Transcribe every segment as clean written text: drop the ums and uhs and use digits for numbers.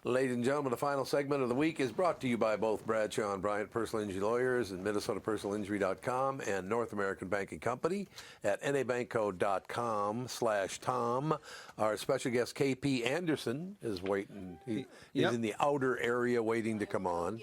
Ladies and gentlemen, the final segment of the week is brought to you by both Bradshaw and Bryant Personal Injury Lawyers and MinnesotaPersonalInjury.com and North American Banking Company at nabankco.com/Tom. Our special guest, KP Anderson, is waiting. He's in the outer area waiting to come on.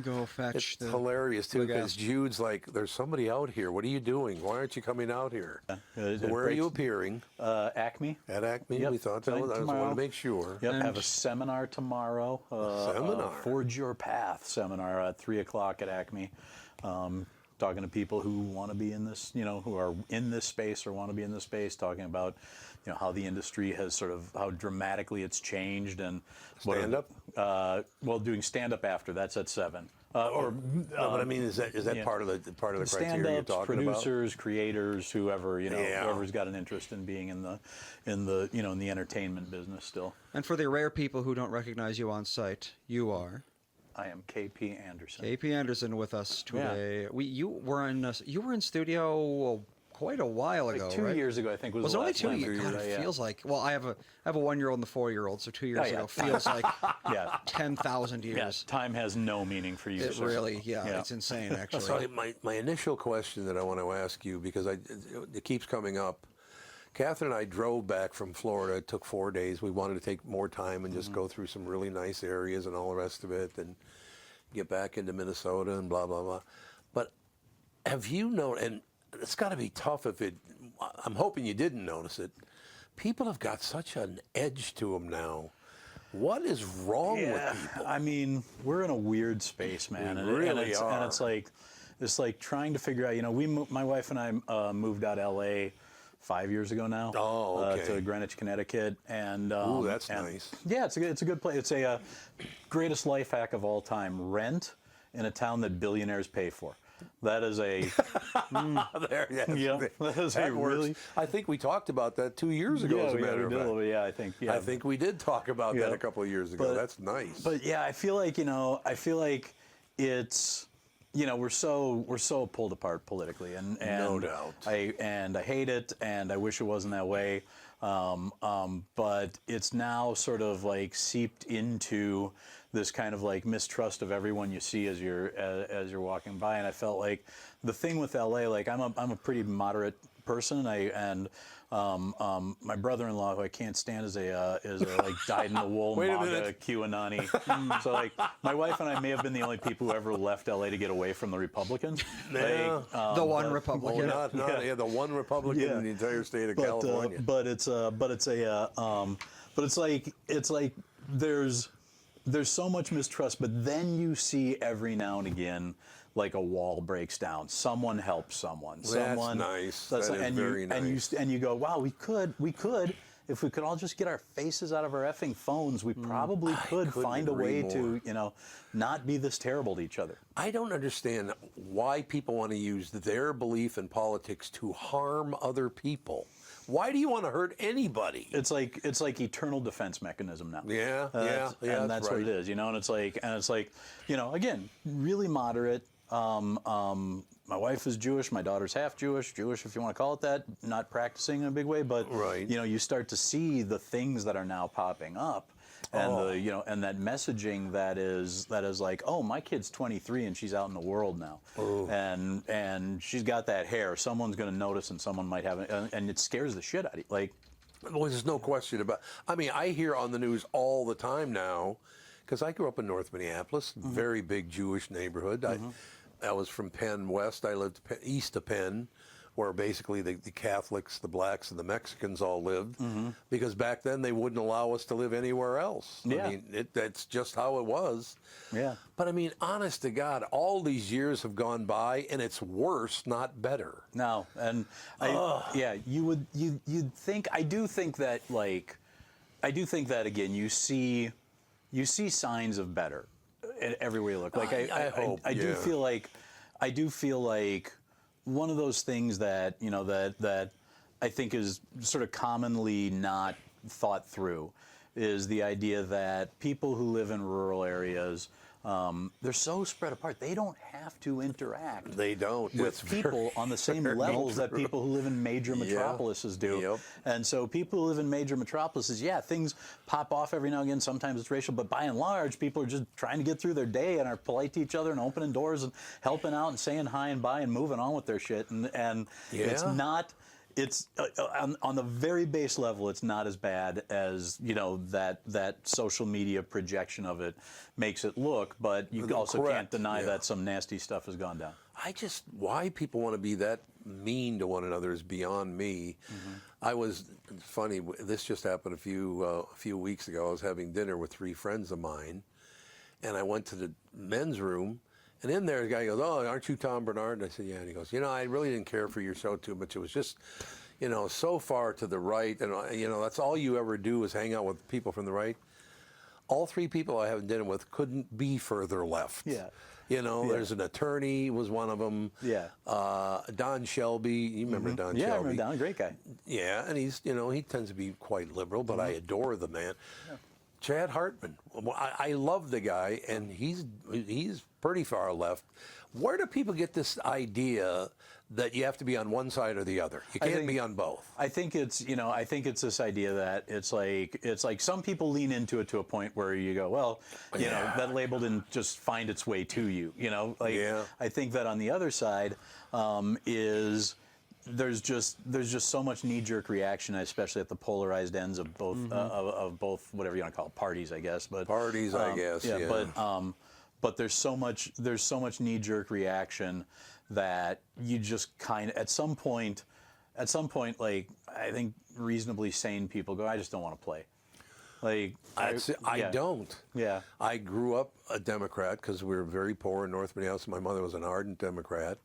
Go fetch. It's hilarious, too, because Jude's like, there's somebody out here. What are you doing? Why aren't you coming out here? Where are you appearing? Acme. At Acme? Yep. We thought that was, I just wanted to make sure. Yep. Have a seminar tomorrow. Seminar? Forge Your Path seminar at 3 o'clock at Acme. Talking to people who want to be in this, who are in this space or want to be in this space, talking about, how the industry has sort of, how dramatically it's changed and stand-up? Doing stand-up after, that's at 7. But I mean, is that part of the criteria you're talking producers, creators, whoever, whoever's got an interest in being in the entertainment business still. And for the rare people who don't recognize you on site, you are. I am KP Anderson. KP Anderson with us today. Yeah. You were in studio quite a while ago, 2 years ago, I think was it only 2 years? God, it feels like. Well, I have a 1-year-old and a 4-year-old, so 2 years ago feels like 10,000 years. Yeah, time has no meaning for you. It really, it's insane, actually. So my initial question that I want to ask you, because it keeps coming up. Catherine and I drove back from Florida. It took 4 days. We wanted to take more time and just go through some really nice areas and all the rest of it, and get back into Minnesota and blah blah blah. But have you known? And it's got to be tough if it. I'm hoping you didn't notice it. People have got such an edge to them now. What is wrong with people? I mean, we're in a weird space, man. We really are. And it's like trying to figure out. My wife and I moved out of L.A. 5 years ago now. Oh, okay. To Greenwich, Connecticut, and that's nice. Yeah, it's a good place. It's a greatest life hack of all time: rent in a town that billionaires pay for. That is a that works. I think we talked about that 2 years ago. As a matter of fact. I think we did talk about that a couple of years ago. That's nice. But yeah, I feel like it's. We're so pulled apart politically, and no doubt. I hate it, and I wish it wasn't that way. But it's now sort of like seeped into this kind of like mistrust of everyone you see as you're walking by. And I felt like the thing with LA, like I'm a pretty moderate person, my brother-in-law, who I can't stand, is a like dyed-in-the-wool MAGA QAnon-y. So like my wife and I may have been the only people who ever left LA to get away from the Republicans. The one Republican. The one Republican in the entire state of California. But it's like there's so much mistrust, but then you see every now and again, like a wall breaks down. Someone helps someone. That's nice. That is very nice. And you go, wow, we could, if we could all just get our faces out of our effing phones, we probably could find a way to, not be this terrible to each other. I don't understand why people want to use their belief in politics to harm other people. Why do you want to hurt anybody? It's like eternal defense mechanism now. And that's right. what it is, and it's like, again, really moderate. My wife is Jewish. My daughter's half Jewish if you want to call it that. Not practicing in a big way, but you start to see the things that are now popping up, and and that messaging that is like, oh, my kid's 23 and she's out in the world now, and she's got that hair. Someone's going to notice, and someone might have it, and it scares the shit out of you. Like, well, there's no question about. I mean, I hear on the news all the time now, because I grew up in North Minneapolis, very big Jewish neighborhood. I was from Penn West. I lived east of Penn, where basically the Catholics, the blacks, and the Mexicans all lived, because back then they wouldn't allow us to live anywhere else. Yeah. I mean, that's just how it was. Yeah. But I mean, honest to God, all these years have gone by, and it's worse, not better. No, and you'd think. I do think that again, you see signs of better everywhere you look. Like I do feel like one of those things that that I think is sort of commonly not thought through is the idea that people who live in rural areas they're so spread apart. They don't have to interact. They don't. With people on the same levels that people who live in major metropolises do. Yep. And so people who live in major metropolises, yeah, things pop off every now and again. Sometimes it's racial, but by and large, people are just trying to get through their day and are polite to each other and opening doors and helping out and saying hi and bye and moving on with their shit. And it's not. It's on the very base level, it's not as bad as that social media projection of it makes it look. But you also can't deny that some nasty stuff has gone down. Why people want to be that mean to one another is beyond me. It's funny. This just happened a few weeks ago. I was having dinner with 3 friends of mine, and I went to the men's room. And in there, the guy goes, "Oh, aren't you Tom Bernard?" And I said, "Yeah." And he goes, "I really didn't care for your show too much. It was just, so far to the right. And, that's all you ever do is hang out with people from the right." All 3 people I have dinner with couldn't be further left. Yeah. There's an attorney was one of them. Yeah. Don Shelby. You remember Don Shelby? Yeah, I remember Don. Great guy. Yeah, and he's, he tends to be quite liberal, but I adore the man. Yeah. Chad Hartman. I love the guy, and he's pretty far left. Where do people get this idea that you have to be on one side or the other? You can't be on both. I think it's this idea that it's like some people lean into it to a point where you go, well, that label didn't just find its way to you. I think that on the other side is. There's just so much knee-jerk reaction, especially at the polarized ends of both of both whatever you want to call it, parties, I guess. But parties, I guess. Yeah. But there's so much knee-jerk reaction that you just kind of at some point, like I think reasonably sane people go, I just don't want to play. Like I don't. Yeah. I grew up a Democrat because we were very poor in North Minneapolis. My mother was an ardent Democrat.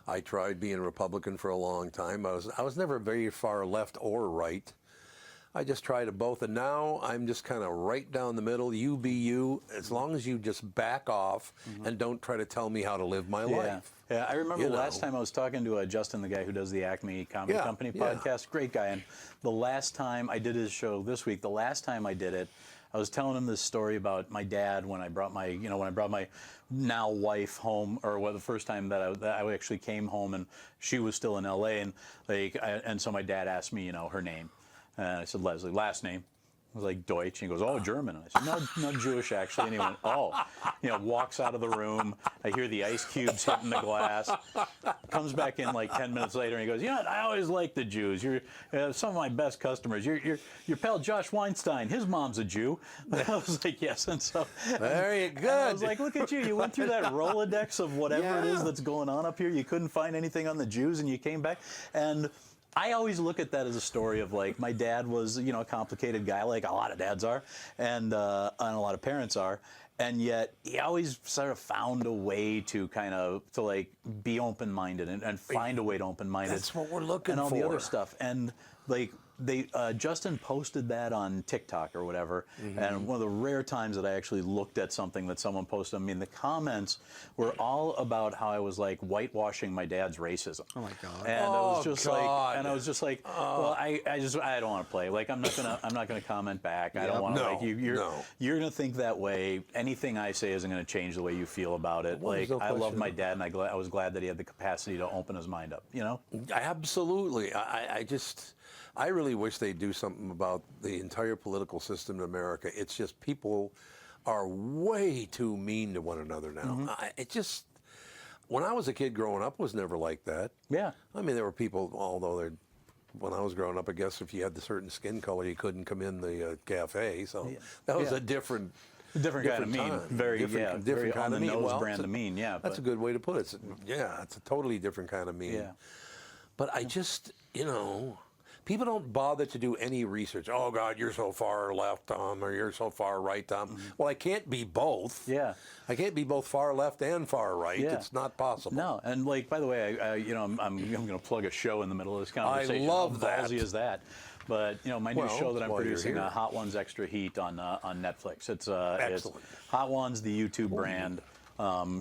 I tried being a Republican for a long time. I was never very far left or right. I just tried it both, and now I'm just kind of right down the middle. You be you, as long as you just back off and don't try to tell me how to live my life. Yeah, I remember the last time I was talking to Justin, the guy who does the Acme Comedy Company podcast. Great guy. And the last time I did his show this week, the last time I did it, I was telling him this story about my dad when I brought my, my now wife home, or the first time that I actually came home and she was still in L.A. and so my dad asked me, her name, and I said Leslie, last name. I was like, Deutsch. And he goes, oh, German. And I said, no, Jewish, actually. And he went, oh. Walks out of the room. I hear the ice cubes hitting the glass. Comes back in like 10 minutes later, and he goes, I always liked the Jews. You're some of my best customers. Your pal Josh Weinstein, his mom's a Jew. I was like, yes. And so very good. I was like, look at you. You went through that Rolodex of whatever it is that's going on up here. You couldn't find anything on the Jews, and you came back. And I always look at that as a story of like my dad was, a complicated guy, like a lot of dads are, and a lot of parents are, and yet he always sort of found a way to be open-minded and find a way to open-minded. That's what we're looking for. And all the other stuff, and like. Justin posted that on TikTok or whatever, and one of the rare times that I actually looked at something that someone posted. I mean, the comments were all about how I was like whitewashing my dad's racism. Oh my God! And I was just like, well, I don't want to play. Like, I'm not gonna comment back. I don't want to. Like, you're gonna think that way. Anything I say isn't gonna change the way you feel about it. Like, I love my dad, and I was glad that he had the capacity to open his mind up. Absolutely. I really wish they'd do something about the entire political system in America. It's just people are way too mean to one another now. When I was a kid growing up, it was never like that. Yeah. I mean, there were people, when I was growing up, I guess if you had the certain skin color, you couldn't come in the cafe. So that was a different kind of mean. Time. Very different kind on the of mean. nose brand of mean. Yeah. That's a good way to put it. It's a totally different kind of mean. Yeah. But I just, people don't bother to do any research. Oh, God, you're so far left, Tom, or you're so far right, Tom. Well, I can't be both. Yeah. I can't be both far left and far right. Yeah. It's not possible. No, and like, by the way, I'm going to plug a show in the middle of this conversation. I love that. How ballsy is that? But my new show that I'm producing, Hot Ones Extra Heat on Netflix. It's excellent. Hot Ones, the YouTube brand.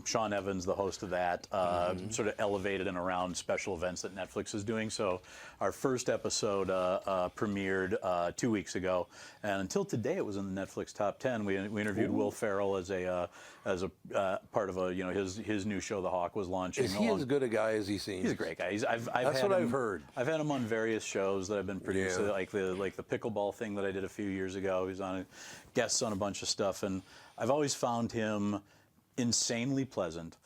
Sean Evans, the host of that, sort of elevated and around special events that Netflix is doing. So our first episode premiered 2 weeks ago, and until today it was in the Netflix top 10. We interviewed Will Ferrell as a part of his new show, The Hawk, was launching. Is he as good a guy as he seems? He's a great guy. That's what I've heard. I've had him on various shows that I've been producing, like the pickleball thing that I did a few years ago. He's on guests on a bunch of stuff, and I've always found him insanely pleasant,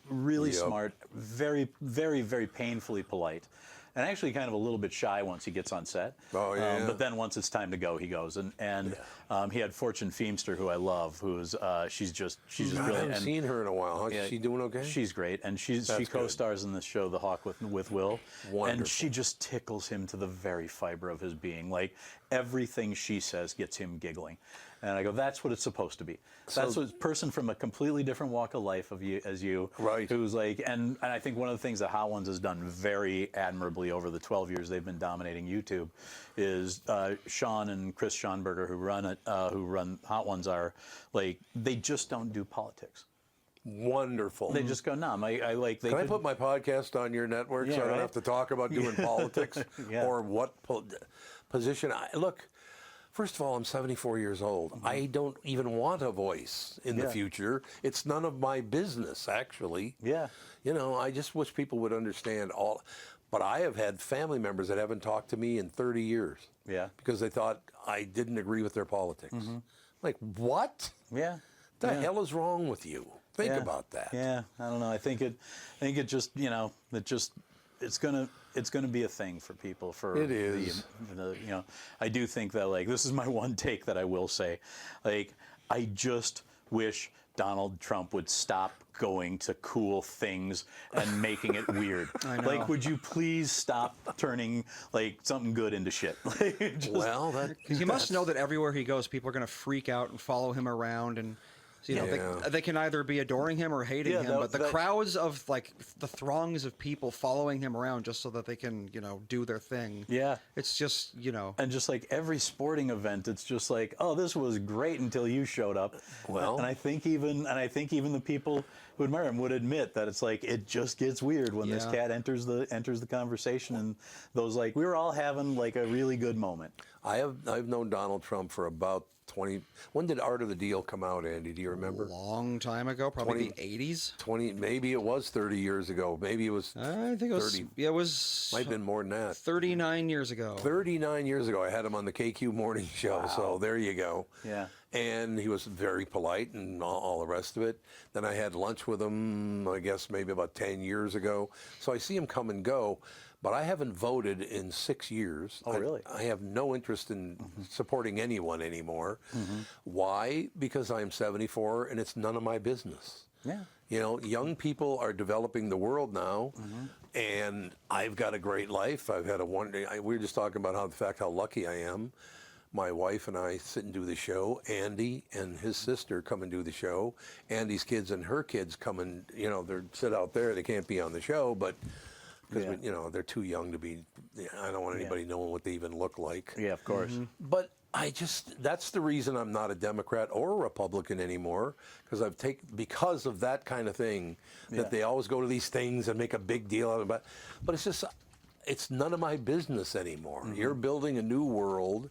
really smart, very, very, very painfully polite, and actually kind of a little bit shy once he gets on set. Oh, yeah. But then once it's time to go, he goes. And he had Fortune Feimster, who I love, who's she's just I brilliant. haven't seen her in a while. Is she doing okay? She's great, and she co-stars in this show, The Hawk, with Will. Wonderful. And she just tickles him to the very fiber of his being. Like, everything she says gets him giggling. And I go, that's what it's supposed to be. That's what a person from a completely different walk of life as you, right? Who's like, and I think one of the things that Hot Ones has done very admirably over the 12 years they've been dominating YouTube is Sean and Chris Schonberger, who run Hot Ones, are like, they just don't do politics. Wonderful. They just go, no, I like. Can I put my podcast on your network so I don't have to talk about doing politics or what position? Look, first of all, I'm 74 years old. I don't even want a voice in the future. It's none of my business, actually. Yeah. You know, I just wish people would understand all. But I have had family members that haven't talked to me in 30 years. Yeah. Because they thought I didn't agree with their politics. Like, what? Yeah. The hell is wrong with you? Think about that. Yeah, I don't know. I think it just, it's gonna be a thing for people. It is. I do think that, like, this is my one take that I will say, like, I just wish Donald Trump would stop going to cool things and making it weird. I know. Like, would you please stop turning like something good into shit? He must know that everywhere he goes, people are going to freak out and follow him around, and they can either be adoring him or hating him. But the crowds of, like, the throngs of people following him around just so that they can, do their thing. Yeah, it's just, and just like every sporting event, it's just like, oh, this was great until you showed up. Well, and I think even the people who admire him would admit that it's like, it just gets weird when this cat enters the conversation, and those, like, we were all having like a really good moment. I've known Donald Trump for about 20. When did Art of the Deal come out, Andy? Do you remember? A long time ago, probably the 80s. 20, maybe it was 30 years ago. Maybe it was. I think it was 30. Yeah, it was. Might have been more than that. 39 years ago. 39 years ago, I had him on the KQ Morning Show. Wow. So there you go. Yeah. And he was very polite and all the rest of it. Then I had lunch with him, I guess maybe about 10 years ago. So I see him come and go. But I haven't voted in 6 years. Oh, really? I have no interest in supporting anyone anymore. Why? Because I'm 74 and it's none of my business. Yeah. Young people are developing the world now, and I've got a great life. I've had we were just talking about how lucky I am. My wife and I sit and do the show. Andy and his sister come and do the show. Andy's kids and her kids come and, they sit out there. They can't be on the show, but because they're too young to be. I don't want anybody knowing what they even look like. Yeah, of course. But that's the reason I'm not a Democrat or a Republican anymore, because of that kind of thing, that they always go to these things and make a big deal out of it. But it's just, it's none of my business anymore. You're building a new world.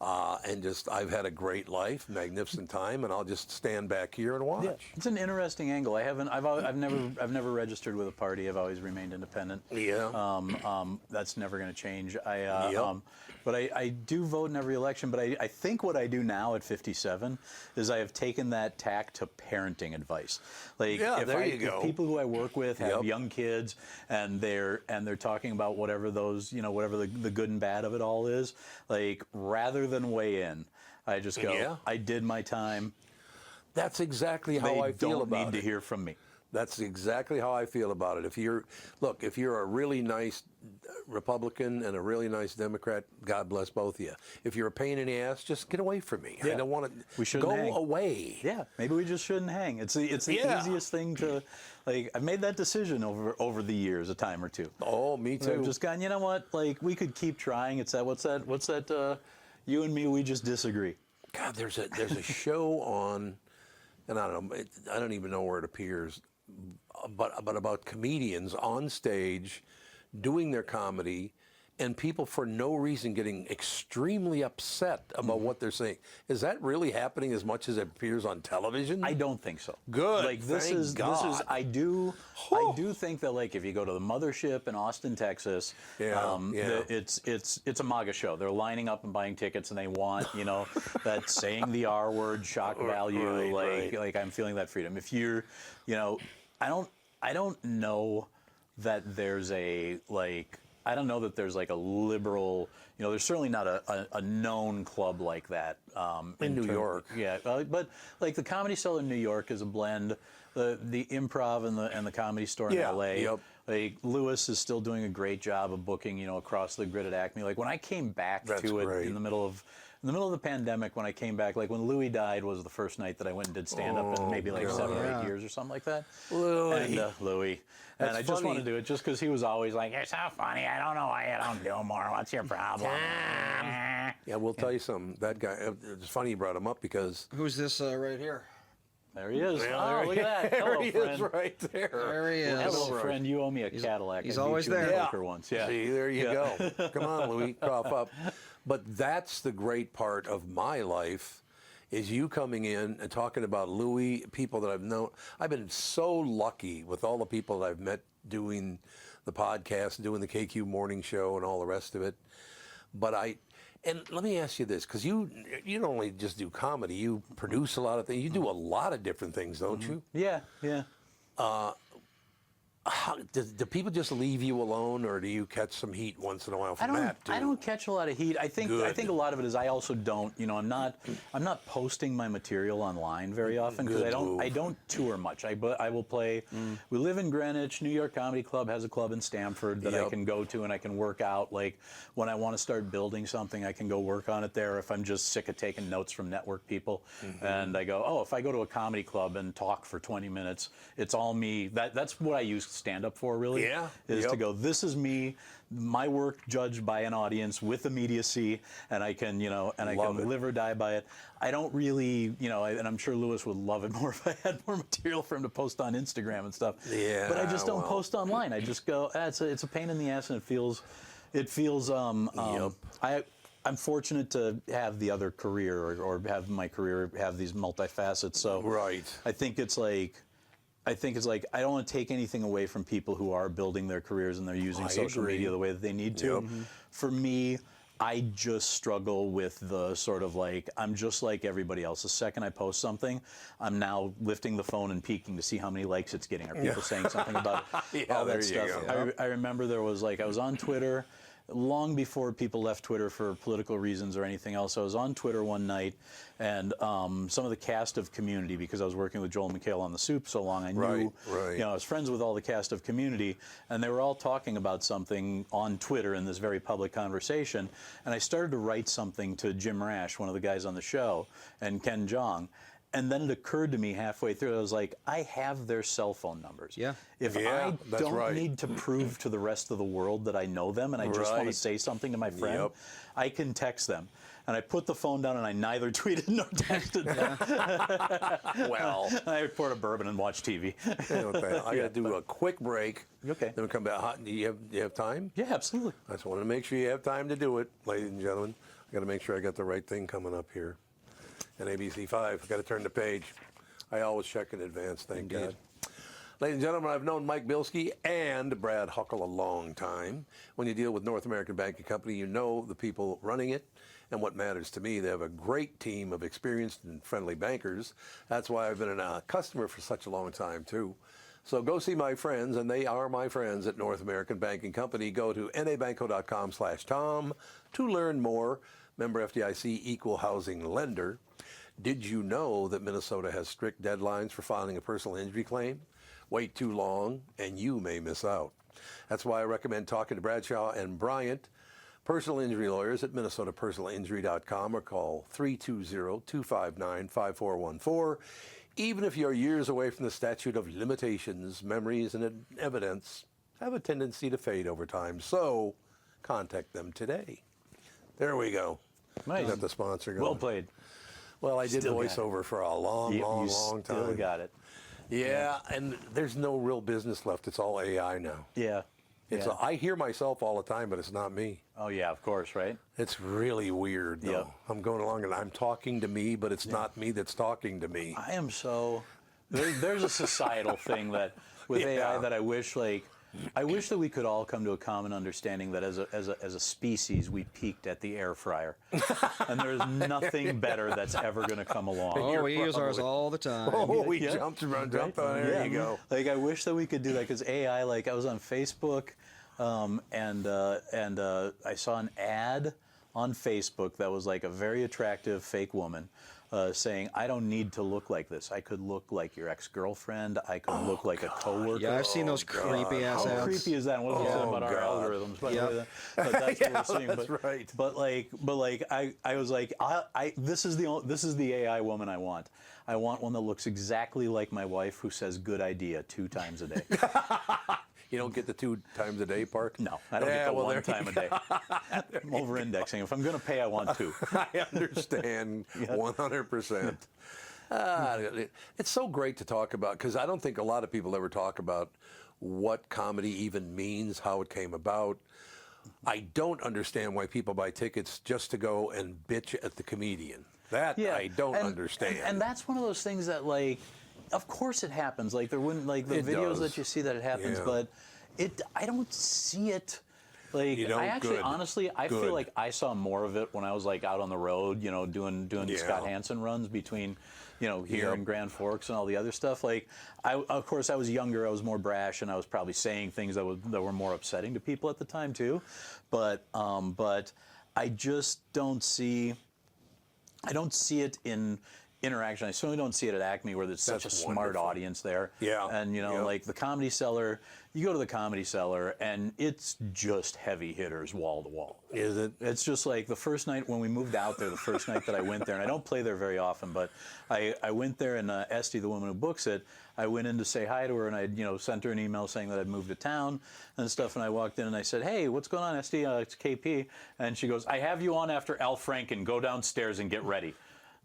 And I've had a great life, magnificent time, and I'll just stand back here and watch. Yeah, it's an interesting angle. I've never registered with a party. I've always remained independent. Yeah. That's never going to change. But I do vote in every election. But I think what I do now at 57 is I have taken that tack to parenting advice. Like, if people who I work with have young kids and they're talking about whatever whatever the good and bad of it all is, like, rather than weigh in, I just go, I did my time. That's exactly how I feel about it. They don't need to hear from me. That's exactly how I feel about it. If you're a really nice Republican and a really nice Democrat, God bless both of you. If you're a pain in the ass, just get away from me. I don't want to. We shouldn't go hang. away. Yeah, maybe we just shouldn't hang. It's the easiest thing to, like. I've made that decision over the years, a time or two. Oh, me too. I've just gone, you know what? Like, we could keep trying. It's that. What's that? You and me, we just disagree. God, there's a show on and I don't know, I don't even know where it appears, but about comedians on stage doing their comedy, and people for no reason getting extremely upset about what they're saying. Is that really happening as much as it appears on television? I don't think so. Good. Like this Thank is God. I do think that like if you go to the Mothership in Austin, Texas, it's a MAGA show. They're lining up and buying tickets, and they want that saying the R word, shock value. Like I'm feeling that freedom. If you're, I don't know that there's a like. I don't know that there's like a liberal, there's certainly not a known club like that. In New York. Yeah, but like the Comedy Cellar in New York is a blend. The Improv and the Comedy Store in LA. Yep. Like Lewis is still doing a great job of booking, across the grid at Acme. Like when I came back to it in the middle of the pandemic, when I came back, like when Louis died was the first night that I went and did stand-up in maybe like 7 or 8 years or something like that. Louis. And Louis. And I just want to do it just because he was always like, "You're so funny. I don't know why you don't do more. What's your problem?" Yeah, we'll tell you something. That guy, it's funny you brought him up because... Who's this right here? There he is. Yeah, oh, look at that. Hello, there he friend. is right there. There he is. Hello, friend. You owe me a Cadillac. He's I beat always you in there. poker once. Yeah. See, there you go. Come on, Louis, cough up. But that's the great part of my life, is you coming in and talking about Louis, people that I've known. I've been so lucky with all the people that I've met doing the podcast, doing the KQ morning show and all the rest of it. But and let me ask you this, because you don't only just do comedy, you produce a lot of things. You do a lot of different things, don't you? Yeah, yeah. Do people just leave you alone, or do you catch some heat once in a while from that too? I don't catch a lot of heat. I think a lot of it is I also don't. I'm not posting my material online very often because I don't tour much. I will play. We live in Greenwich. New York Comedy Club has a club in Stamford that I can go to and I can work out. Like when I want to start building something, I can go work on it there. If I'm just sick of taking notes from network people, and I go, if I go to a comedy club and talk for 20 minutes, it's all me. That's what I use stand up for, really. Is to go, this is me, my work judged by an audience with immediacy, and I can live or die by it. I don't really, and I'm sure Lewis would love it more if I had more material for him to post on Instagram and stuff. Yeah, but I just don't post online. I just go, it's a pain in the ass, and it feels I'm fortunate to have the other career or have my career have these multifacets. So I think it's like I don't want to take anything away from people who are building their careers and they're using social media the way that they need to. For me, I just struggle with the sort of like, I'm just like everybody else. The second I post something, I'm now lifting the phone and peeking to see how many likes it's getting. Are people saying something about all that stuff? I remember there was I was on Twitter long before people left Twitter for political reasons or anything else. I was on Twitter one night, and some of the cast of Community, because I was working with Joel McHale on The Soup so long, I knew, I was friends with all the cast of Community, and they were all talking about something on Twitter in this very public conversation, and I started to write something to Jim Rash, one of the guys on the show, and Ken Jeong. And then it occurred to me halfway through, I was like, I have their cell phone numbers. If I don't need to prove to the rest of the world that I know them and I just want to say something to my friend, I can text them. And I put the phone down and I neither tweeted nor texted them. Well, I poured a bourbon and watched TV. I got to do a quick break. Okay. Then we come back. Do you have time? Yeah, absolutely. I just wanted to make sure you have time to do it, ladies and gentlemen. I got to make sure I got the right thing coming up here. And ABC 5, I've got to turn the page. I always check in advance, thank God. Ladies and gentlemen, I've known Mike Bilski and Brad Huckle a long time. When you deal with North American Banking Company, you know the people running it. And what matters to me, they have a great team of experienced and friendly bankers. That's why I've been a customer for such a long time, too. So go see my friends, and they are my friends at North American Banking Company. Go to nabanco.com/Tom to learn more. Member FDIC, equal housing lender. Did you know that Minnesota has strict deadlines for filing a personal injury claim? Wait too long, and you may miss out. That's why I recommend talking to Bradshaw and Bryant, personal injury lawyers at minnesotapersonalinjury.com, or call 320-259-5414. Even if you're years away from the statute of limitations, memories and evidence have a tendency to fade over time. So contact them today. There we go. Nice. Got the sponsor going. Well played. Well, I did Still got voiceover for a long, You long time. still got it. Yeah, and there's no real business left. It's all AI now. Yeah. It's Yeah. I hear myself all the time, but it's not me. Oh yeah, of course, right? It's really weird, though. Yep. I'm going along and I'm talking to me, but it's not me that's talking to me. I am so. There's a societal thing that with AI that I wish that we could all come to a common understanding that as a species we peaked at the air fryer, and there's nothing better that's ever going to come along. Oh, we use ours all the time. Oh, we jumped around, jumped on. There you go. Like I wish that we could do that because AI. Like I was on Facebook, and I saw an ad on Facebook that was like a very attractive fake woman. Saying, I don't need to look like this. I could look like your ex-girlfriend. I could look like a coworker. Yeah, I've seen those creepy ass How ads. creepy is that? And what was that about our algorithms? By the way, but that's what we're seeing. That's right. But I was like, this is the AI woman I want. I want one that looks exactly like my wife, who says "good idea" 2 times a day. You don't get the 2 times a day part? No, I don't get the 1 time a day. I'm over-indexing. If I'm going to pay, I want 2. I understand 100%. It's so great to talk about because I don't think a lot of people ever talk about what comedy even means, how it came about. I don't understand why people buy tickets just to go and bitch at the comedian. That I don't understand. And that's one of those things that, like, of course it happens. Like, there wouldn't, like, the videos that you see that it happens, but I don't see it. Like, I actually, honestly, I feel like I saw more of it when I was, like, out on the road, you know, doing Scott Hansen runs between, you know, here and Grand Forks and all the other stuff. Like, of course, I was younger, I was more brash, and I was probably saying things that were more upsetting to people at the time, too. But I just don't see, it in interaction. I certainly don't see it at Acme where there's such a smart audience there. Yeah. And, you know, like the Comedy Cellar, you go to the Comedy Cellar and it's just heavy hitters wall to wall. Is it? It's just like the first night when we moved out there, the first night that I went there, and I don't play there very often, but I went there and Esty, the woman who books it, I went in to say hi to her and I, you know, sent her an email saying that I'd moved to town and stuff. And I walked in and I said, "Hey, what's going on, Esty? It's KP." And she goes, "I have you on after Al Franken. Go downstairs and get ready."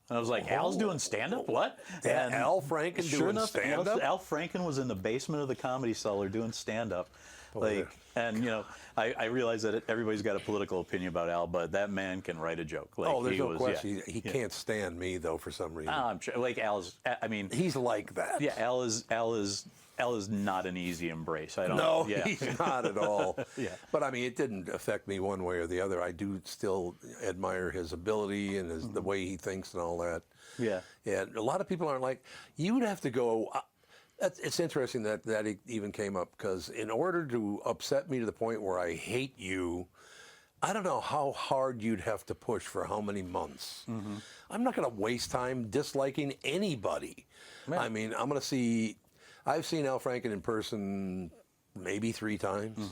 And I was like, Al's doing stand-up? What? And Al Franken doing stand-up? Al Franken was in the basement of the Comedy Cellar doing stand-up. Like, and, you know, I realize that everybody's got a political opinion about Al, but that man can write a joke. Like, there's no question. He can't stand me, though, for some reason. I'm sure. Like, I mean... He's like that. Yeah, Al is not an easy embrace. He's not at all. But I mean, it didn't affect me one way or the other. I do still admire his ability and the way he thinks and all that. Yeah. And a lot of people aren't like, you would have to go. It's interesting that even came up because in order to upset me to the point where I hate you, I don't know how hard you'd have to push for how many months. I'm not going to waste time disliking anybody. Man. I mean, I've seen Al Franken in person maybe 3 times.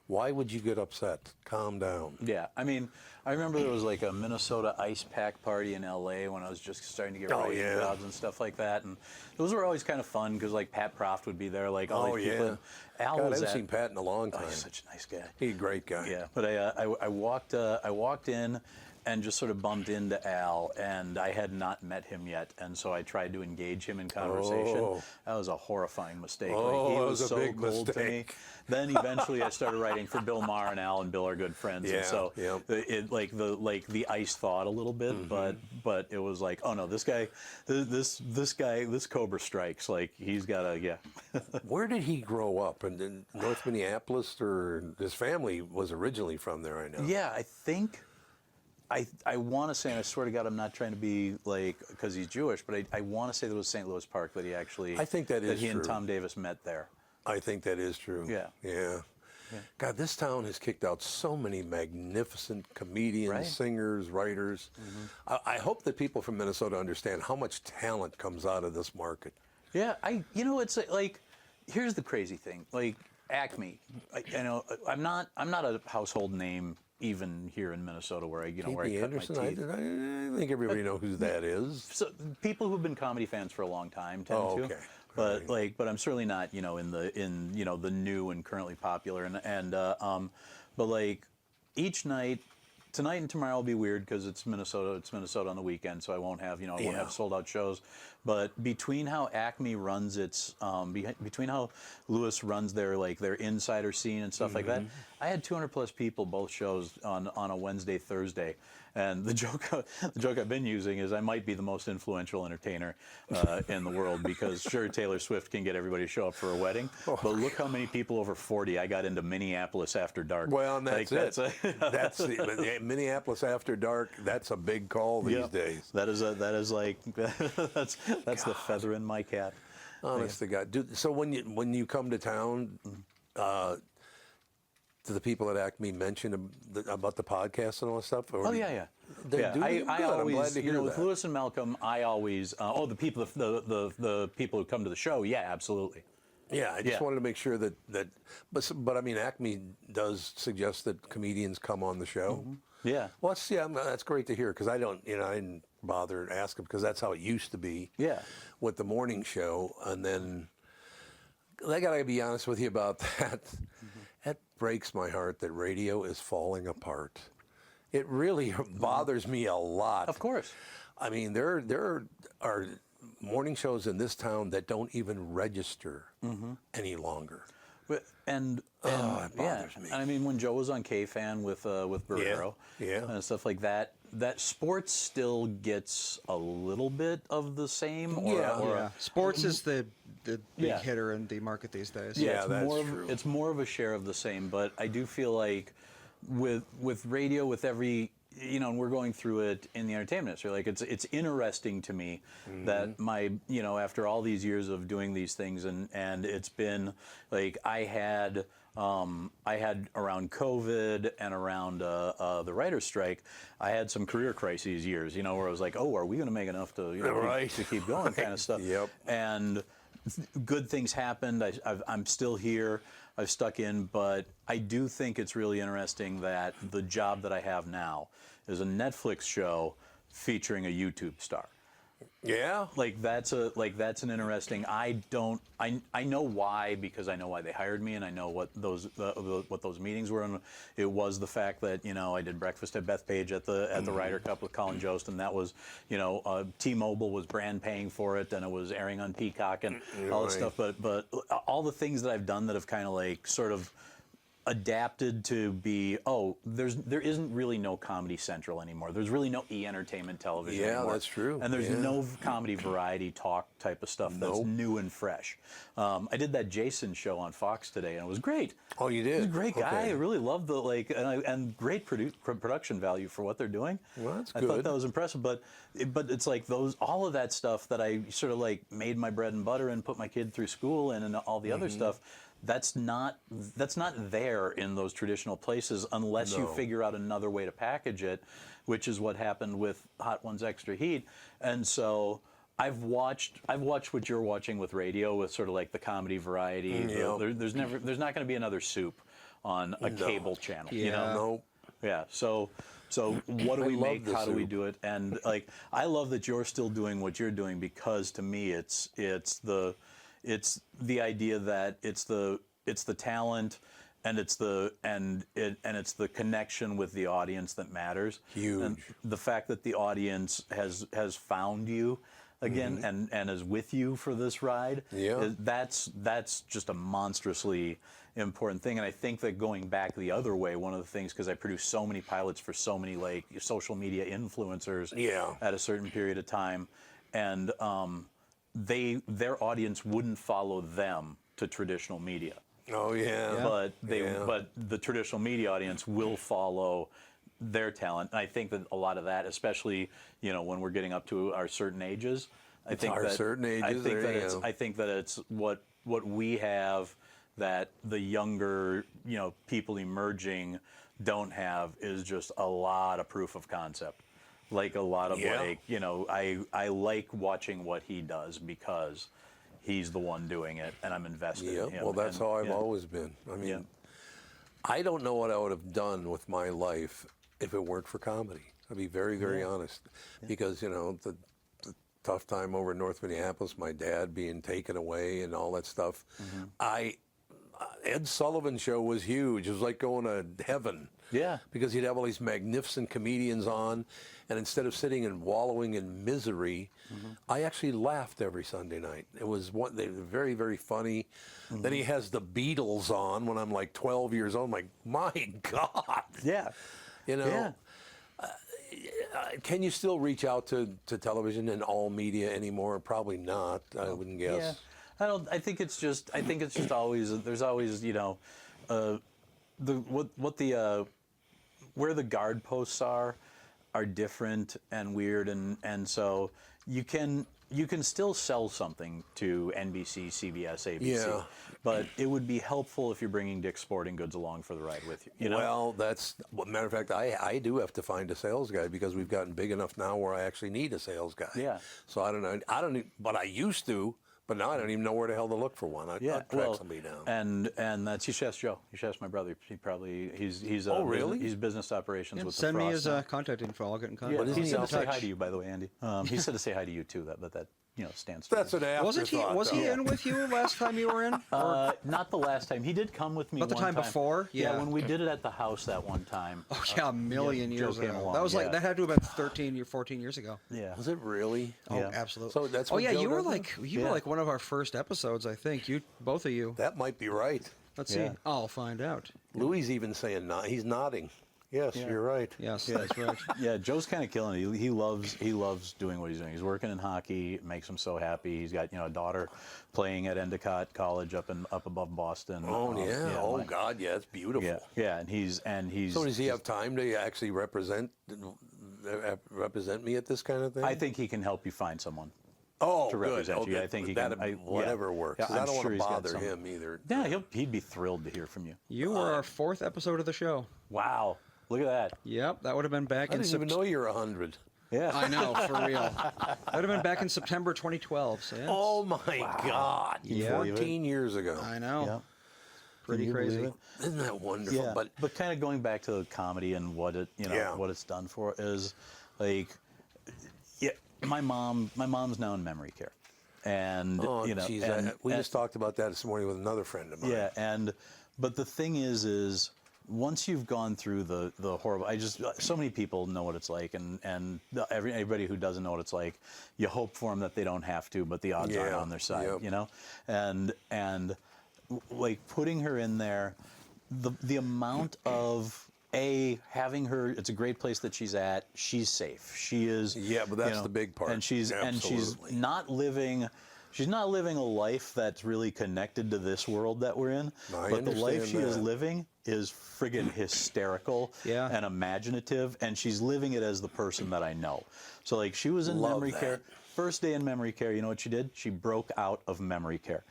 Why would you get upset? Calm down. Yeah, I mean, I remember there was like a Minnesota ice pack party in L.A. when I was just starting to get writing jobs and stuff like that, and those were always kind of fun because like Pat Proft would be there, like all these people. Al I haven't seen Pat in a long time. Oh, he's such a nice guy. He's a great guy. Yeah, but I walked in and just sort of bumped into Al, and I had not met him yet, and so I tried to engage him in conversation. That was a horrifying mistake. He was so big cold to me. Then eventually I started writing for Bill Maher, and Al and Bill are good friends, and so it the ice thawed a little bit, but it was like, oh no, this guy, this Cobra strikes. Like he's got a Where did he grow up? In North Minneapolis, or his family was originally from there? I know. Yeah, I think. I want to say, and I swear to God, I'm not trying to be like, because he's Jewish, but I want to say that was St. Louis Park that he actually. I think that is he true. and Tom Davis met there. I think that is true. Yeah. God, this town has kicked out so many magnificent comedians, singers, writers. I hope that people from Minnesota understand how much talent comes out of this market. Yeah, it's like, here's the crazy thing. Like Acme, I'm not a household name even here in Minnesota where I where I cut my teeth. I think everybody knows who that is. So people who've been comedy fans for a long time tend to. But but I'm certainly not in the new and currently popular but like each night tonight and tomorrow will be weird because it's Minnesota. It's Minnesota on the weekend, so I won't have I won't have sold out shows. But between how Acme runs its, between how Lewis runs their insider scene and stuff like that, I had 200 plus people both shows on a Wednesday, Thursday. And the joke I've been using is I might be the most influential entertainer in the world because sure, Taylor Swift can get everybody to show up for a wedding, but look how many people over 40 I got into Minneapolis After Dark. Well, and that's Minneapolis After Dark. That's a big call these days. That's the feather in my cap. Honest to God, dude. So when you come to town. Do the people at Acme mention about the podcast and all that stuff? Or Yeah. I always, I'm glad to hear with that. Lewis and Malcolm, I always, the people who come to the show, yeah, absolutely. Yeah, I just wanted to make sure that but I mean, Acme does suggest that comedians come on the show. Yeah. Well, that's great to hear because I didn't bother asking because that's how it used to be. Yeah. With the morning show, and then I gotta be honest with you about that. It breaks my heart that radio is falling apart. It really bothers me a lot. Of course. I mean, there are morning shows in this town that don't even register any longer. It bothers me. And I mean, when Joe was on K-Fan with Barrero and stuff like that, that sports still gets a little bit of the same. Sports is the big hitter in the market these days. Yeah, that's true. It's more of a share of the same, but I do feel like with radio, with every and we're going through it in the entertainment industry. Like it's interesting to me that my after all these years of doing these things and it's been like I had around COVID and around the writer's strike, I had some career crises years, where I was like, oh, are we going to make enough to to keep going kind of stuff. Yep. And good things happened. I'm still here. I've stuck in, but I do think it's really interesting that the job that I have now is a Netflix show featuring a YouTube star. Yeah. That's an interesting. I know why because I know why they hired me and I know what those meetings were, and it was the fact that I did breakfast at Bethpage at the Ryder Cup with Colin Jost, and that was T-Mobile was brand paying for it, and it was airing on Peacock and all this stuff. But all the things that I've done that have kind of sort of adapted to be there isn't really no Comedy Central anymore. There's really no entertainment television anymore. Yeah, that's true. And there's no comedy variety talk type of stuff that's new and fresh. I did that Jason show on Fox today, and it was great. Oh, you did? He's a great guy. Okay. I really loved and great production value for what they're doing. Well, that's I good. thought that was impressive. But it's like all of that stuff that I sort of made my bread and butter and put my kid through school and all the other stuff. That's not there in those traditional places unless you figure out another way to package it, which is what happened with Hot Ones Extra Heat. And so I've watched what you're watching with radio, with sort of like the comedy variety. There's not going to be another Soup on a cable channel. No. Yeah. So what do we make? How do we do it? And I love that you're still doing what you're doing because to me it's the idea that it's the talent and it's the connection with the audience that matters. Huge. And the fact that the audience has found you again and is with you for this ride. Yeah. That's just a monstrously important thing. And I think that going back the other way, one of the things, because I produced so many pilots for so many social media influencers at a certain period of time, and their audience wouldn't follow them to traditional media. Oh yeah. But the traditional media audience will follow their talent. And I think that a lot of that, especially when we're getting up to our certain ages, I think that it's what we have that the younger people emerging don't have is just a lot of proof of concept. Like a lot of I like watching what he does because he's the one doing it and I'm invested in him. Well, that's how I've always been. I mean, I don't know what I would have done with my life if it weren't for comedy. I'll be very, very honest. Because, the tough time over in North Minneapolis, my dad being taken away and all that stuff, Ed Sullivan's show was huge. It was like going to heaven. Yeah. Because he'd have all these magnificent comedians on, and instead of sitting and wallowing in misery, I actually laughed every Sunday night. It was they were very, very funny. Then he has the Beatles on when I'm like 12 years old. I'm like, my God. Yeah. You know. Yeah. Can you still reach out to television and all media anymore? Probably not. I wouldn't guess. Yeah. I think it's just always, there's always, you know, where the guard posts are different and weird, and so you can still sell something to NBC, CBS, ABC. Yeah. But it would be helpful if you're bringing Dick's Sporting Goods along for the ride with you. You know? Well, matter of fact, I do have to find a sales guy because we've gotten big enough now where I actually need a sales guy. Yeah. So I don't know. But I used to. But now I don't even know where the hell to look for one. I'd track somebody down. And that's Yeshes Joe. Yeshes, my brother. He's Oh, really? He's business operations with send the me Frost his now. contact info. I'll get in contact. Yeah, with he him. said to say hi to you, by the way, Andy. He said to say hi to you too. But that stands. That's an afterthought. Wasn't he? Was he in with you last time you were in? Not the last time. He did come with me. Not the time before? Yeah, when we did it at the house that one time. Oh yeah, a million years Joe came ago. along, That was yeah. that had to have been 13 or 14 years ago. Yeah. Was it really? Oh, Yeah. absolutely. So that's Oh what yeah, Joe you were does now? like you were Yeah. like one of our first episodes, I think. Both of you. That might be right. Let's see. Yeah. I'll find out. Louis even saying he's nodding. Yes, Yeah. you're right. Yes, that's right. Yeah, Joe's kind of killing it. He loves doing what he's doing. He's working in hockey. It makes him so happy. He's got a daughter playing at Endicott College up above Boston. Oh yeah. Oh God, yeah, it's beautiful. Yeah, yeah, and he's. So does he have time to actually represent me at this kind of thing? I think he can help you find someone. Oh, to good. represent you. I think he can. Whatever works. Yeah, 'Cause I I'm don't sure want he's to got bother someone. him either. Yeah, he'd be thrilled to hear from you. You were our 4th episode of the show. Wow, look at that. Yep, that would have been back I in didn't even know you're 100. Yeah. I know, for real. That would have been back in September 2012. So yes. Oh my God! Yeah. 14 years ago. I know. Yeah. Pretty Can you believe crazy. it? Isn't that wonderful? Yeah, but kind of going back to the comedy and what it, what it's done for is, like, yeah, my mom's now in memory care, and geez, we just talked about that this morning with another friend of mine. Yeah, but the thing is once you've gone through the horrible, so many people know what it's like, and everybody who doesn't know what it's like, you hope for them that they don't have to, but the odds aren't on their side, and like putting her in there, the amount of having her, it's a great place that she's at. She's safe. She is. Yeah, but that's the big part. And she's Absolutely. not living. She's not living a life that's really connected to this world that we're in. But the life she is living is friggin' hysterical and imaginative, and she's living it as the person that I know. So like she was in memory care. First day in memory care, you know what she did? She broke out of memory care.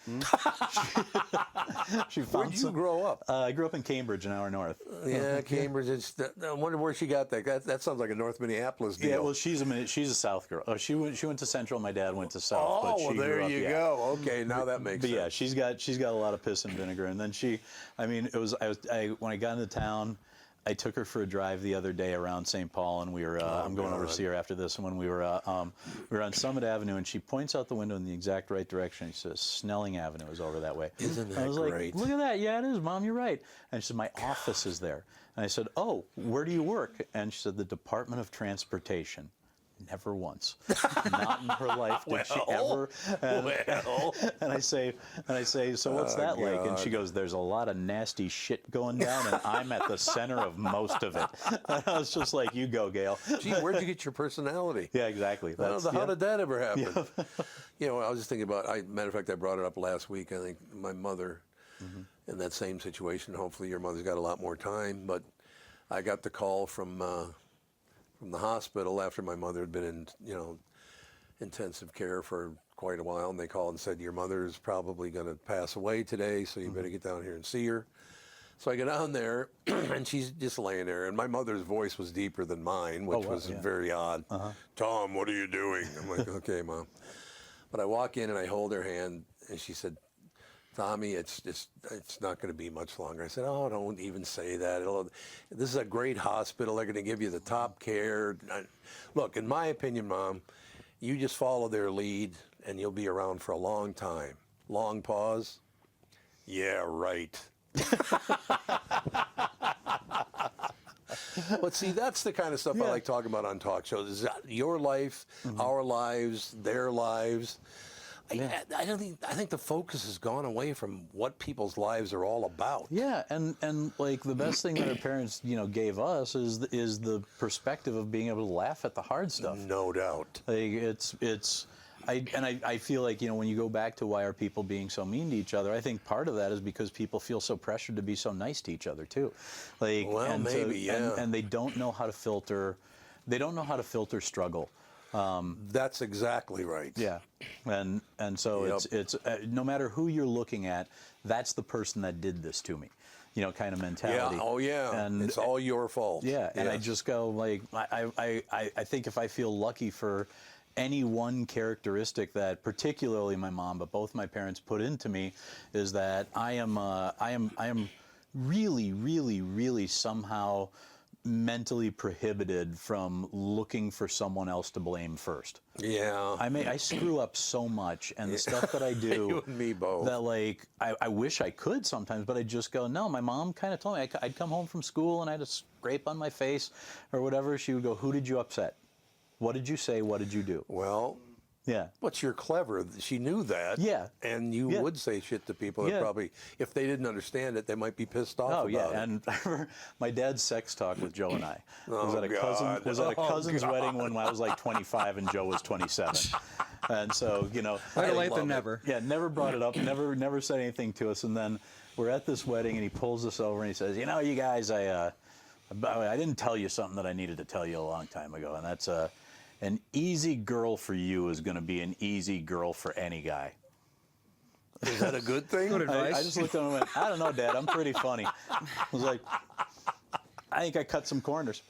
She found Where'd you grow up? I grew up in Cambridge, an hour north. Yeah, Cambridge. I wonder where she got that. That sounds like a North Minneapolis deal. Yeah, well, she's a South girl. Oh, she went to Central. My dad went to South. Oh, but she well, there grew up, you go. Okay, now that makes But sense. yeah, she's got a lot of piss and vinegar. And then when I got into town, I took her for a drive the other day around St. Paul, and we were. I'm going over to see her after this. And when we were on Summit Avenue, and she points out the window in the exact right direction. She says, "Snelling Avenue is over that way." Isn't that I was great? like, "Look at that! Yeah, it is, Mom. You're right." And she said, "My office is there." And I said, "Oh, where do you work?" And she said, "The Department of Transportation." Never once, not in her life did she ever. And I say, so what's that like? And she goes, there's a lot of nasty shit going down, and I'm at the center of most of it. And I was just like, you go, Gail. Gee, where'd you get your personality? Yeah, exactly. How did that ever happen? I was just thinking about. Matter of fact, I brought it up last week. I think my mother, in that same situation. Hopefully, your mother's got a lot more time. But I got the call from the hospital after my mother had been in, intensive care for quite a while, and they called and said, your mother is probably going to pass away today, so you better get down here and see her. So I go down there, and she's just laying there, and my mother's voice was deeper than mine, which was very odd. Tom, what are you doing? I'm like, okay, Mom. But I walk in, and I hold her hand, and she said, Tommy, it's not going to be much longer. I said, oh, don't even say that. This is a great hospital. They're going to give you the top care. Look, in my opinion, Mom, you just follow their lead, and you'll be around for a long time. Long pause. Yeah, right. But see, that's the kind of stuff I like talking about on talk shows. Is that your life, our lives, their lives. I think the focus has gone away from what people's lives are all about. Yeah, and like the best thing that our parents, gave us is the perspective of being able to laugh at the hard stuff. No doubt. Like I feel like, when you go back to why are people being so mean to each other, I think part of that is because people feel so pressured to be so nice to each other too. Like, well, maybe, yeah. And they don't know how to filter. They don't know how to filter struggle. That's exactly right. Yeah, and so it's no matter who you're looking at, that's the person that did this to me, kind of mentality. Yeah. Oh yeah. And it's all your fault. Yeah. And I just go like I think if I feel lucky for any one characteristic that particularly my mom, but both my parents put into me, is that I am really, really, really somehow mentally prohibited from looking for someone else to blame first. Yeah. I screw up so much, and the stuff that I do, you and me both. that like I wish I could sometimes, but I just go, no, my mom kind of told me, I'd come home from school and I had a scrape on my face or whatever. She would go, who did you upset? What did you say? What did you do? Well, yeah. But you're clever. She knew that. Yeah. And you would say shit to people that probably, if they didn't understand it, they might be pissed off about it. And I remember my dad's sex talk with Joe and I was at a cousin's wedding when I was like 25 and Joe was 27. And so, better late than never. Yeah, never brought it up, never said anything to us. And then we're at this wedding and he pulls us over and he says, you guys, I didn't tell you something that I needed to tell you a long time ago, and that's an easy girl for you is going to be an easy girl for any guy. Is that a good thing? Good advice. I just looked at him and went, I don't know, Dad, I'm pretty funny. I was like, I think I cut some corners.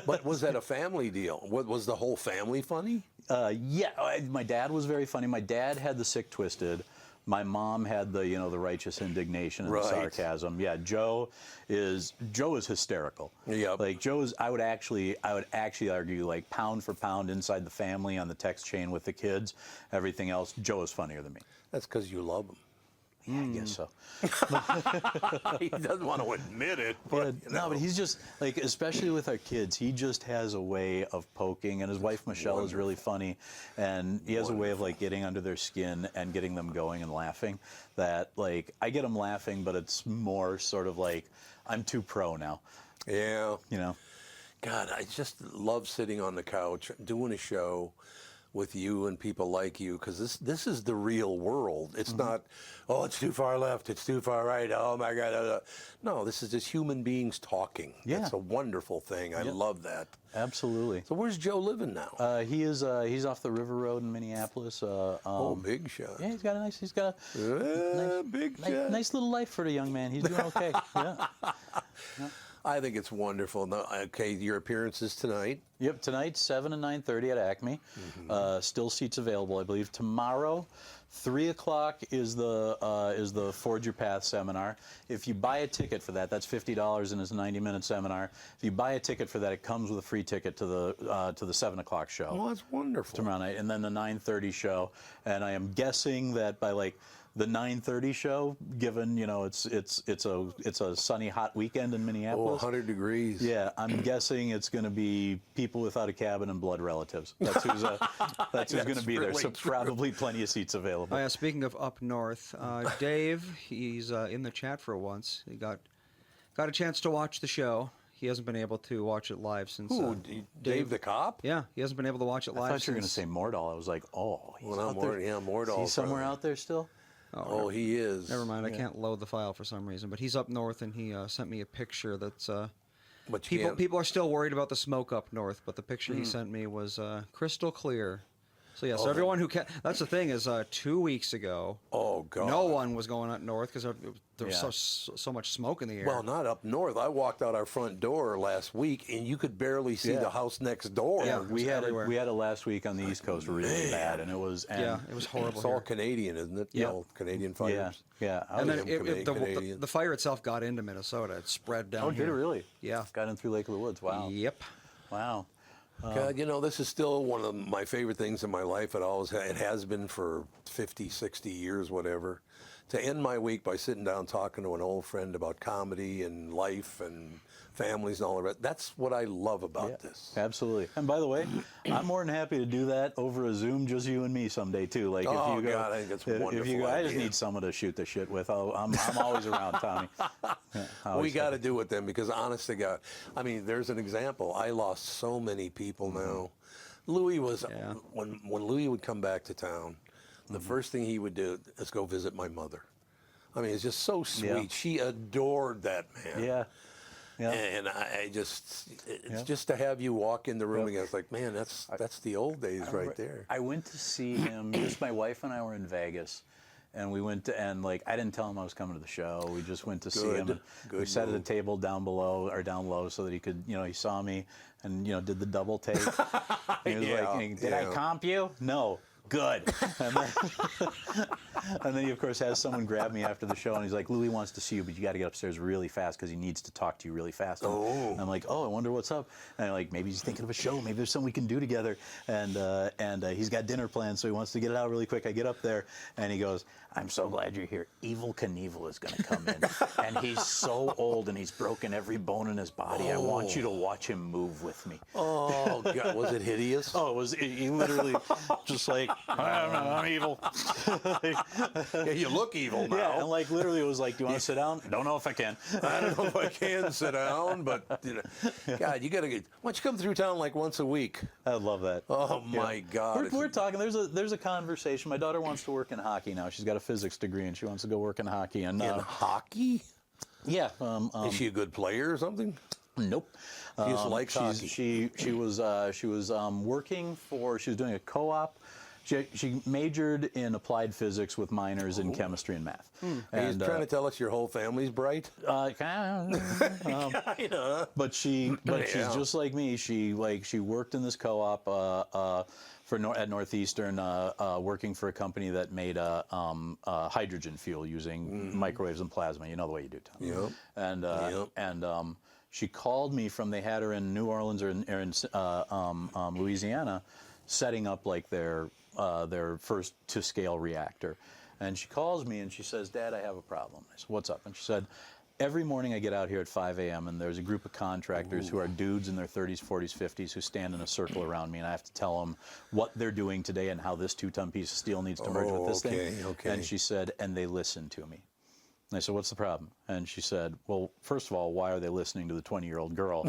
But was that a family deal? Was the whole family funny? Yeah, my dad was very funny. My dad had the sick twisted. My mom had the the righteous indignation and the sarcasm. Yeah, Joe is hysterical. Yeah, like I would actually argue like pound for pound inside the family on the text chain with the kids, everything else, Joe is funnier than me. That's because you love him. Yeah, I guess so. He doesn't want to admit it. But, no, but he's just like, especially with our kids, he just has a way of poking, and his wife Michelle is really funny, and he has a way of like getting under their skin and getting them going and laughing. That like I get them laughing, but it's more sort of like I'm too pro now. Yeah. God, I just love sitting on the couch doing a show with you and people like you, because this is the real world. It's not, oh, it's too far left, it's too far right, oh my God. No, this is just human beings talking. Yeah. It's a wonderful thing. I love that. Absolutely. So where's Joe living now? He's off the River Road in Minneapolis. Big shot. Yeah, he's got a nice little life for the young man. He's doing okay. Yeah. I think it's wonderful. Now, okay, your appearances tonight. Yep, tonight 7 and 9:30 at Acme. Still seats available, I believe. Tomorrow, 3 o'clock is the Forge Your Path seminar. If you buy a ticket for that, that's $50 and it's a 90-minute seminar. If you buy a ticket for that, it comes with a free ticket to the 7 o'clock show. Oh, that's wonderful. Tomorrow night, and then the 9:30 show. And I am guessing that by like the 9:30 show, given it's a sunny, hot weekend in Minneapolis. 100 degrees. Yeah, I'm guessing it's going to be people without a cabin and blood relatives. That's who's going to be there. So probably plenty of seats available. Oh, yeah, speaking of up north, Dave, he's in the chat for once. He got a chance to watch the show. He hasn't been able to watch it live since. Who? Dave the cop? Yeah, he hasn't been able to watch it live. I thought you were going to say Mordal. I was like, oh, he's out there. Yeah, Mordal. He's somewhere out there still. Oh, he is. Never mind. I can't load the file for some reason. But he's up north, and he sent me a picture that's. But people are still worried about the smoke up north, but the picture he sent me was crystal clear. So yeah, so everyone who that's the thing is 2 weeks ago. Oh God. No one was going up north because there was so much smoke in the air. Well, not up north. I walked out our front door last week, and you could barely see the house next door. Yeah, we had it last week on the East Coast really bad, and it was it was horrible. It's all Canadian, isn't it? Yeah, all Canadian fires. Yeah. And then the fire itself got into Minnesota. It spread down. Oh, did it really? Yeah, got in through Lake of the Woods. Wow. Yep. Wow. God, this is still one of my favorite things in my life. It has been for 50, 60 years, whatever, to end my week by sitting down talking to an old friend about comedy and life and families and all of that. That's what I love about this. Absolutely. And by the way, I'm more than happy to do that over a Zoom, just you and me someday too. Like if you go, God, I think it's wonderful. If you go, I just need someone to shoot the shit with. I'm always around, Tommy. We got to do it then, because honest to God, I mean, there's an example. I lost so many people now. Louis was, when Louis would come back to town, the first thing he would do is go visit my mother. I mean, it's just so sweet. Yeah. She adored that man. Yeah. Yeah. And I just, it's just to have you walk in the room again. It's like, man, that's the old days right there. I went to see him. Just my wife and I were in Vegas, and we went to, and like I didn't tell him I was coming to the show. We just went to see him. We sat at a table down below or down low so that he could, he saw me, and did the double take. And he was like, "Did I comp you?" No. Good. And then he, of course, has someone grab me after the show, and he's like, Louis wants to see you, but you got to get upstairs really fast because he needs to talk to you really fast. And I'm like, oh, I wonder what's up. And I'm like, maybe he's thinking of a show. Maybe there's something we can do together. And he's got dinner plans, so he wants to get it out really quick. I get up there, and he goes, I'm so glad you're here. Evel Knievel is going to come in. And he's so old, and he's broken every bone in his body. I want you to watch him move with me. Oh, God. Was it hideous? Oh, it was. He literally just like, I'm evil. Yeah, you look evil now. Yeah, and like literally it was like, do you want to sit down? Don't know if I can. I don't know if I can sit down, but God, you got to get. Why don't you come through town like once a week? I love that. Oh my God. We're talking. There's a conversation. My daughter wants to work in hockey now. She's got a physics degree and she wants to go work in hockey. And in hockey? Yeah. Is she a good player or something? Nope. She just likes hockey. She was working for. She was doing a co-op. She majored in applied physics with minors in chemistry and math. Are you trying to tell us your whole family's bright? Kinda. But she's just like me. She worked in this co-op at Northeastern, working for a company that made hydrogen fuel using microwaves and plasma. You know the way you do, Tom. Yep. And she called me from. They had her in New Orleans or in Louisiana, setting up like their first to-scale reactor. And she calls me and she says, Dad, I have a problem. I said, what's up? And she said, every morning I get out here at 5 a.m. and there's a group of contractors who are dudes in their 30s, 40s, 50s who stand in a circle around me, and I have to tell them what they're doing today and how this 2-ton piece of steel needs to merge with this thing. And she said, and they listen to me. And I said, what's the problem? And she said, well, first of all, why are they listening to the 20-year-old girl?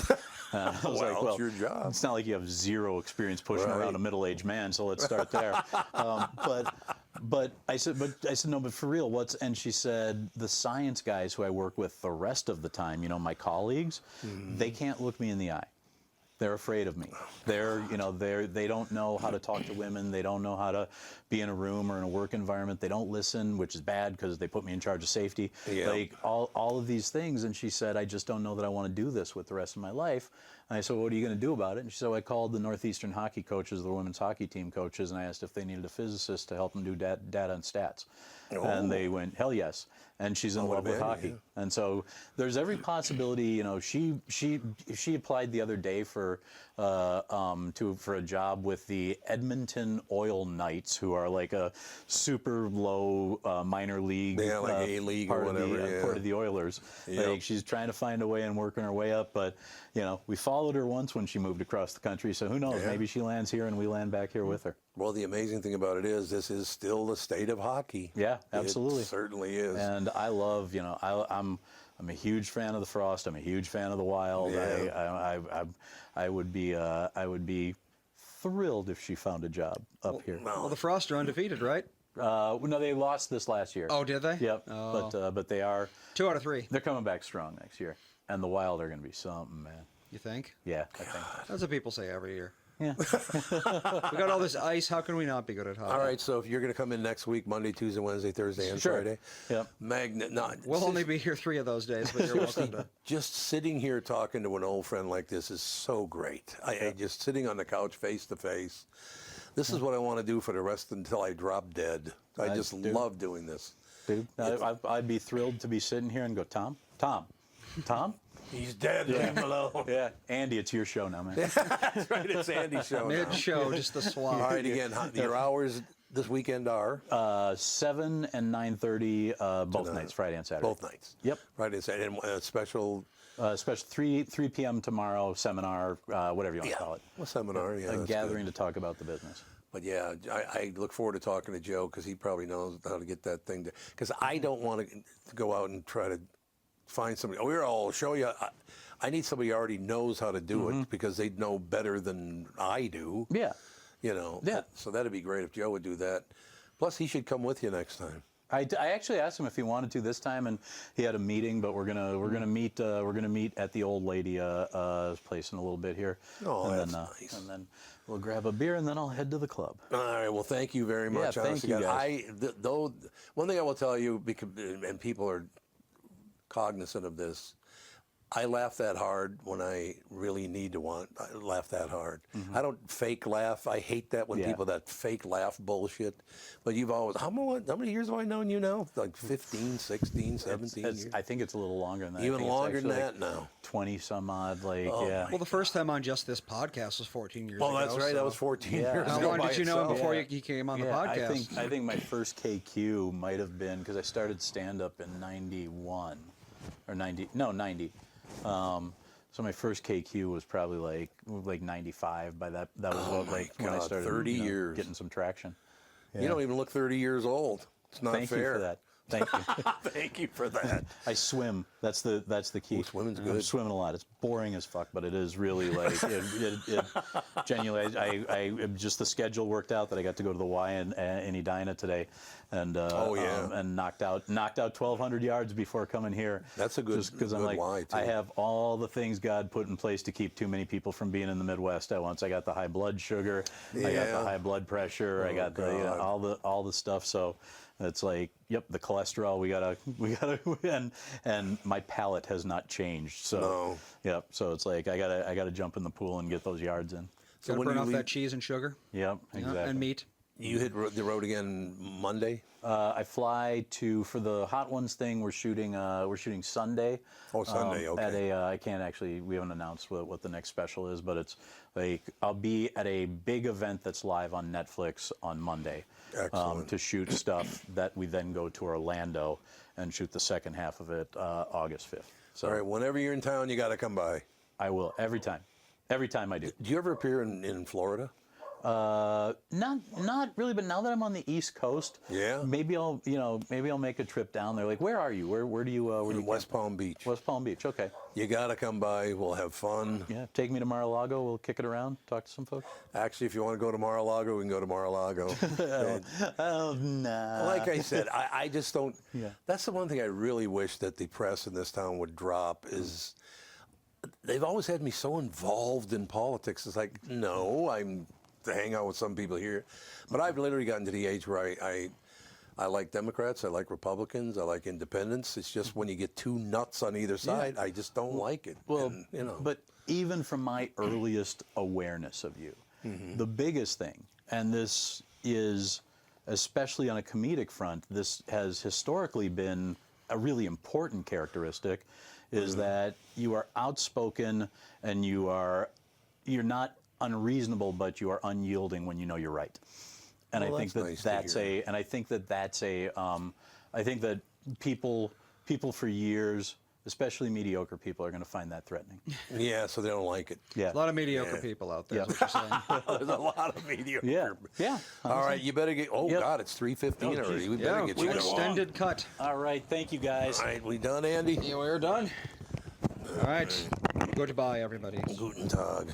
I was like, well, it's your job. It's not like you have zero experience pushing around a middle-aged man, so let's start there. But I said, no, but for real, and she said, the science guys who I work with the rest of the time, my colleagues, they can't look me in the eye. They're afraid of me. They don't know how to talk to women. They don't know how to be in a room or in a work environment. They don't listen, which is bad because they put me in charge of safety. Yeah. Like all of these things. And she said, I just don't know that I want to do this with the rest of my life. And I said, what are you going to do about it? And she said, I called the Northeastern hockey coaches, the women's hockey team coaches, and I asked if they needed a physicist to help them do data and stats. And they went, hell yes. And she's in love with hockey. Yeah. And so there's every possibility. She applied the other day for a job with the Edmonton Oil Knights, who are like a super low minor league, like A League or whatever, part of the Oilers. Yep. Like she's trying to find a way and working her way up, but we followed her once when she moved across the country. So who knows? Maybe she lands here and we land back here with her. Well, the amazing thing about it is this is still the state of hockey. Yeah, absolutely. It certainly is. And I love, I'm a huge fan of the Frost. I'm a huge fan of the Wild. Yeah. I would be thrilled if she found a job up here. Well, the Frost are undefeated, right? No, they lost this last year. Oh, did they? Yep. Oh. But they are 2 out of 3. They're coming back strong next year, and the Wild are going to be something, man. You think? Yeah, I think. That's what people say every year. Yeah. We got all this ice. How can we not be good at hockey? All right, so if you're going to come in next week, Monday, Tuesday, Wednesday, Thursday, and Friday. Yep. We'll only be here 3 of those days, but you're welcome to. Just sitting here talking to an old friend like this is so great. I just sitting on the couch face to face. This is what I want to do for the rest until I drop dead. I just love doing this. Dude, I'd be thrilled to be sitting here and go, Tom? He's dead. Leave him alone. Yeah, Andy, it's your show now, man. That's right. It's Andy's show. Mid-show, just the swap. All right, again, your hours this weekend are? 7 and 9:30 both nights, Friday and Saturday. Both nights. Yep. Friday and Saturday. And special. Special 3 p.m. tomorrow, seminar, whatever you want to call it. A seminar, yeah. A that's gathering good. to talk about the business. But yeah, I look forward to talking to Joe because he probably knows how to get that thing. Because I don't want to go out and try to find somebody. Oh, here, I'll show you. I need somebody who already knows how to do it because they know better than I do. Yeah. You know. Yeah. So that'd be great if Joe would do that. Plus, he should come with you next time. I actually asked him if he wanted to this time, and he had a meeting. But we're gonna meet at the old lady place in a little bit here. Oh, and that's then, nice. And then we'll grab a beer, and then I'll head to the club. All right. Well, thank you very much. Yeah, thank you, guys. Though one thing I will tell you, because and people are cognizant of this, I laugh that hard when I really need to I laugh that hard. I don't fake laugh. I hate that when people that fake laugh bullshit. But you've always, how many years have I known you now? Like 15, 16, 17 years? I think it's a little longer than that. Even I think longer it's than actually that now. 20 some odd, Oh, Well, the first time on just this podcast was 14 years ago. Well, that's right. So. That was 14 years How ago long by did you know him itself. before he came on the podcast? I think my first KQ might have been because I started stand up in 91 or 90. No, 90. So my first KQ was probably like 95. By that was about like when I God, started 30 years. getting some traction. You don't even look 30 years old. It's not Thank fair. you for that. Thank you. Thank you for that. I swim. That's the key. Ooh, swimming's I'm good. swimming a lot. It's boring as fuck, but it is really like it genuinely. I just the schedule worked out that I got to go to the Y in Edina today, and and knocked out 1,200 yards before coming here. That's a good just because I'm like Y, too. I have all the things God put in place to keep too many people from being in the Midwest at once. I got the high blood sugar. I got the high blood pressure. I got the all the stuff. So. It's like, yep, the cholesterol we gotta, and my palate has not changed. So, yep. So it's like I gotta jump in the pool and get those yards in. So burn off that cheese and sugar. Yep, exactly. And meat. You hit the road again Monday? I fly for the Hot Ones thing. We're shooting Sunday. Oh, Sunday. Okay. At I can't actually. We haven't announced what the next special is, but it's like I'll be at a big event that's live on Netflix on Monday. Excellent. To shoot stuff that we then go to Orlando and shoot the second half of it August 5th. So all right. Whenever you're in town, you got to come by. I will every time. Every time I do. Do you ever appear in Florida? Not really, but now that I'm on the East Coast, maybe I'll make a trip down there. Like, where are you? Where do you? Where do you West Palm Beach. West Palm Beach. Okay. You gotta come by. We'll have fun. Yeah. Take me to Mar-a-Lago. We'll kick it around. Talk to some folks. Actually, if you want to go to Mar-a-Lago, we can go to Mar-a-Lago. Oh no. Like I said, I just don't. Yeah. That's the one thing I really wish that the press in this town would drop is. They've always had me so involved in politics. It's like, no, I'm to hang out with some people here. But I've literally gotten to the age where I like Democrats, I like Republicans, I like independents. It's just when you get too nuts on either side, I just don't like it. Well, and, but even from my earliest awareness of you, the biggest thing, and this is especially on a comedic front, this has historically been a really important characteristic, is that you are outspoken and you're not unreasonable, but you are unyielding when you know you're right. And I think I think that people for years, especially mediocre people, are going to find that threatening. Yeah, so they don't like it. Yeah. A lot of mediocre people out there, is what you're saying. There's a lot of mediocre. Yeah. All right, you better get. Oh God, it's 3:15 already. We better get you extended cut. All right, thank you guys. All right, we done, Andy? Yeah, we're done. All right. Goodbye, everybody. Guten Tag.